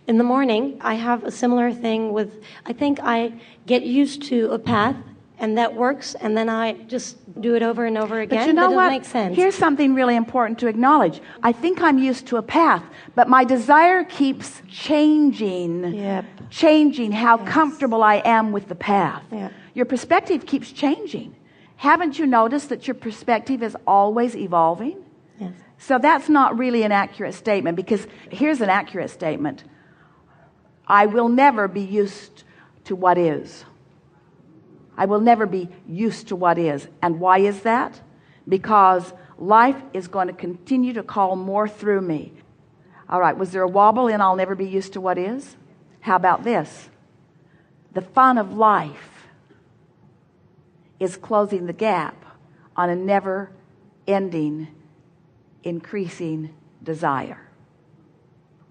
In the morning, I have a similar thing with, I think I get used to a path, and that works, and then I just do it over and over again. But you know that what? Doesn't make sense. Here's something really important to acknowledge. I think I'm used to a path, but my desire keeps changing. Yep. Changing how comfortable I am with the path. Yeah. Your perspective keeps changing. Haven't you noticed that your perspective is always evolving? Yes. So that's not really an accurate statement, because here's an accurate statement. I will never be used to what is. I will never be used to what is. And why is that? Because life is going to continue to call more through me. All right, was there a wobble in I'll never be used to what is? How about this? The fun of life is closing the gap on a never-ending, increasing desire.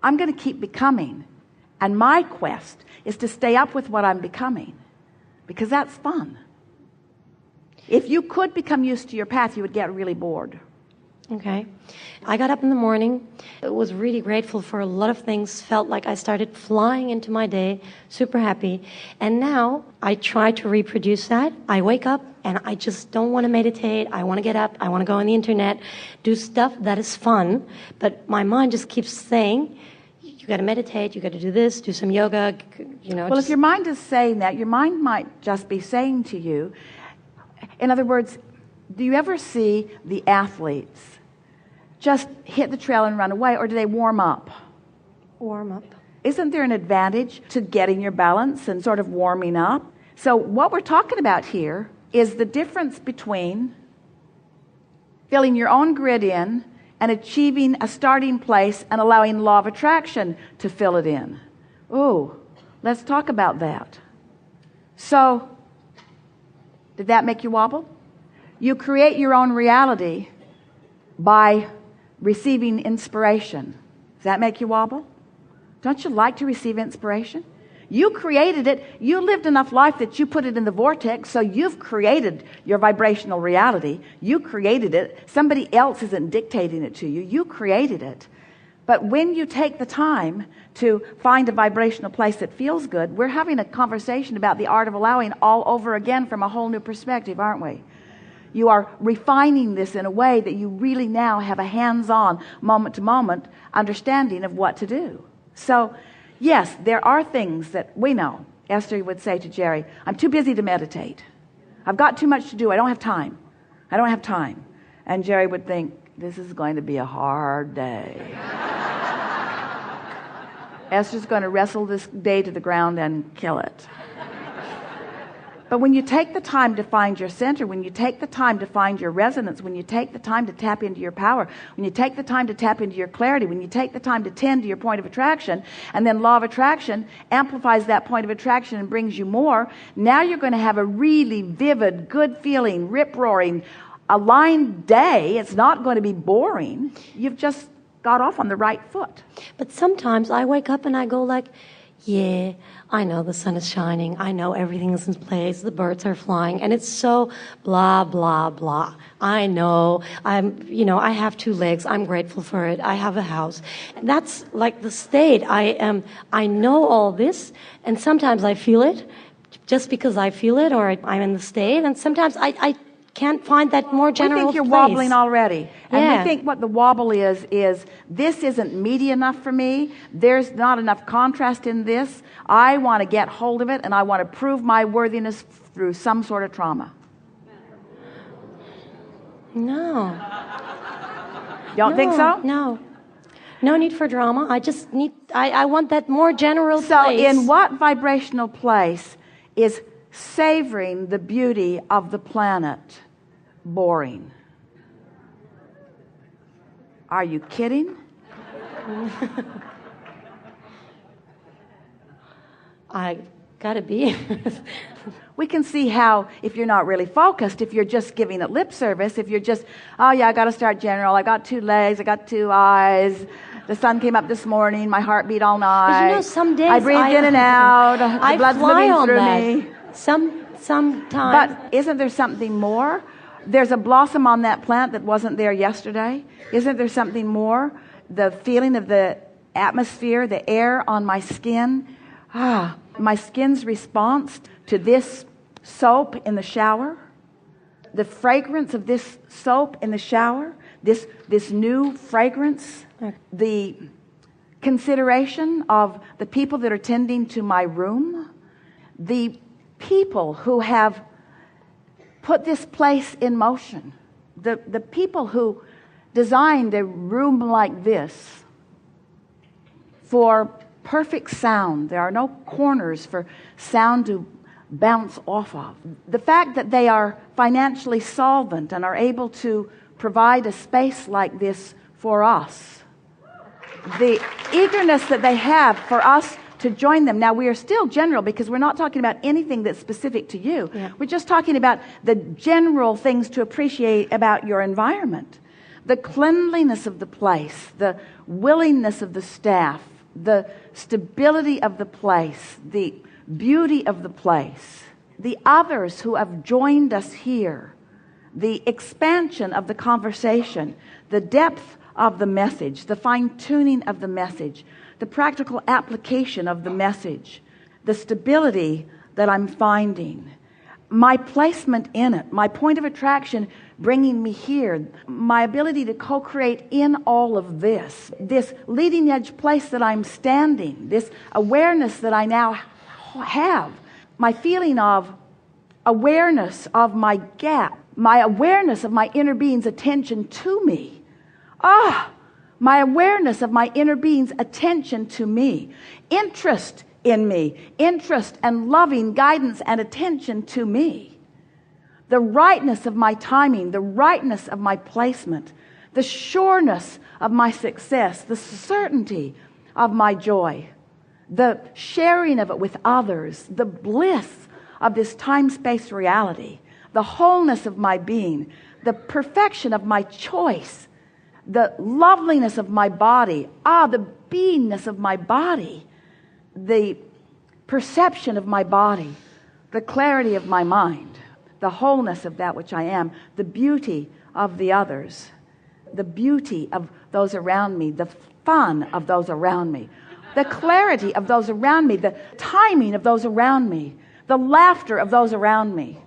I'm going to keep becoming, and my quest is to stay up with what I'm becoming, because that's fun. If you could become used to your path, you would get really bored. Okay. I got up in the morning, was really grateful for a lot of things, felt like I started flying into my day, super happy. And now I try to reproduce that. I wake up and I just don't want to meditate. I want to get up. I want to go on the internet, do stuff that is fun. But my mind just keeps saying, you got to meditate, you got to do this, do some yoga, Well, if your mind is saying that, your mind might just be saying to you, in other words, do you ever see the athletes just hit the trail and run away, or do they warm up? Warm up. Isn't there an advantage to getting your balance and sort of warming up? So what we're talking about here is the difference between filling your own grid in and achieving a starting place and allowing law of attraction to fill it in. Ooh, let's talk about that. So, did that make you wobble? You create your own reality by receiving inspiration. Does that make you wobble? Don't you like to receive inspiration? You created it. You lived enough life that you put it in the vortex, so you've created your vibrational reality. You created it. Somebody else isn't dictating it to you. You created it. But when you take the time to find a vibrational place that feels good, we're having a conversation about the art of allowing all over again from a whole new perspective, aren't we? You are refining this in a way that you really now have a hands-on, moment-to-moment understanding of what to do. So, yes, there are things that we know. Esther would say to Jerry, I'm too busy to meditate. I've got too much to do. I don't have time. I don't have time. And Jerry would think, this is going to be a hard day. Esther's going to wrestle this day to the ground and kill it. But when you take the time to find your center, when you take the time to find your resonance, when you take the time to tap into your power, when you take the time to tap into your clarity, when you take the time to tend to your point of attraction, and then law of attraction amplifies that point of attraction and brings you more, now you're going to have a really vivid, good feeling, rip-roaring, aligned day. It's not going to be boring. You've just got off on the right foot. But sometimes I wake up and I go like, yeah, I know the sun is shining. I know everything is in place. The birds are flying. And it's so blah, blah, blah. I know. I have 2 legs. I'm grateful for it. I have a house. And that's like the state. I know all this. And sometimes I feel it just because I feel it, or I'm in the state. And sometimes I can't find that more general place. We think you're place. wobbling already. And Yeah. we think what the wobble is this isn't meaty enough for me. There's not enough contrast in this. I want to get hold of it, and I want to prove my worthiness through some sort of trauma. No. Don't think so? No. No need for drama. I want that more general So place. in what vibrational place is savoring the beauty of the planet boring? Are you kidding? I gotta be. We can see how, if you're not really focused, if you're just giving it lip service, if you're just, oh yeah, I got to start general, I got 2 legs, I got 2 eyes, the sun came up this morning, my heart beat all night. But some days I breathed in and out, I the blood's fly moving on through that. me. Sometimes. But isn't there something more? There's a blossom on that plant that wasn't there yesterday. Isn't there something more? The feeling of the atmosphere, the air on my skin, my skin's response to this soap in the shower, the fragrance of this soap in the shower, this new fragrance, the consideration of the people that are tending to my room, the people who have put this place in motion, the people who designed a room like this for perfect sound. There are no corners for sound to bounce off of. The fact that they are financially solvent and are able to provide a space like this for us. The eagerness that they have for us to join them. Now, we are still general because we're not talking about anything that's specific to you. Yeah. We're just talking about the general things to appreciate about your environment. The cleanliness of the place, the willingness of the staff, the stability of the place, the beauty of the place, the others who have joined us here, the expansion of the conversation, the depth of the message, the fine-tuning of the message, the practical application of the message, the stability that I'm finding, my placement in it, my point of attraction bringing me here, my ability to co-create in all of this leading edge place that I'm standing, this awareness that I now have, my feeling of awareness of my gap, my awareness of my inner being's attention to me. My awareness of my inner being's attention to me, interest in me, interest and loving guidance and attention to me, the rightness of my timing, the rightness of my placement, the sureness of my success, the certainty of my joy, the sharing of it with others, the bliss of this time-space reality, the wholeness of my being, the perfection of my choice, the loveliness of my body, the beingness of my body, the perception of my body, the clarity of my mind, the wholeness of that which I am, the beauty of the others, the beauty of those around me, the fun of those around me, the clarity of those around me, the timing of those around me, the laughter of those around me.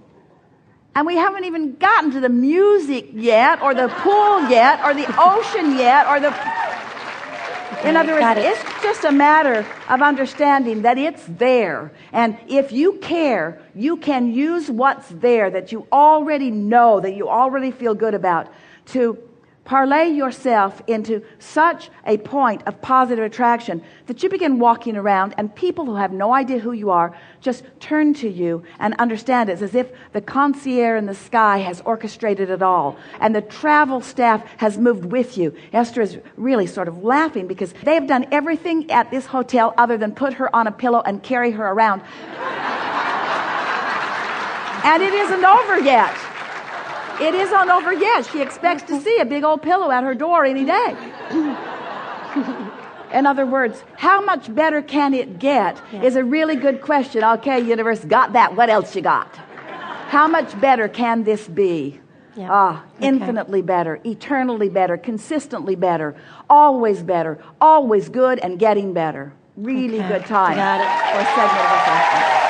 And we haven't even gotten to the music yet, or the pool yet, or the ocean yet, or the... In other words, it's just a matter of understanding that it's there. And if you care, you can use what's there that you already know, that you already feel good about, to parlay yourself into such a point of positive attraction that you begin walking around and people who have no idea who you are just turn to you and understand it. It's as if the concierge in the sky has orchestrated it all and the travel staff has moved with you. Esther is really sort of laughing because they have done everything at this hotel other than put her on a pillow and carry her around. And it isn't over yet. It isn't over yet. She expects to see a big old pillow at her door any day. In other words, how much better can it get is a really good question. Okay, universe, got that. What else you got? How much better can this be? Infinitely better, eternally better, consistently better, always good, and getting better. Really good time. Got it. For a segment of a session.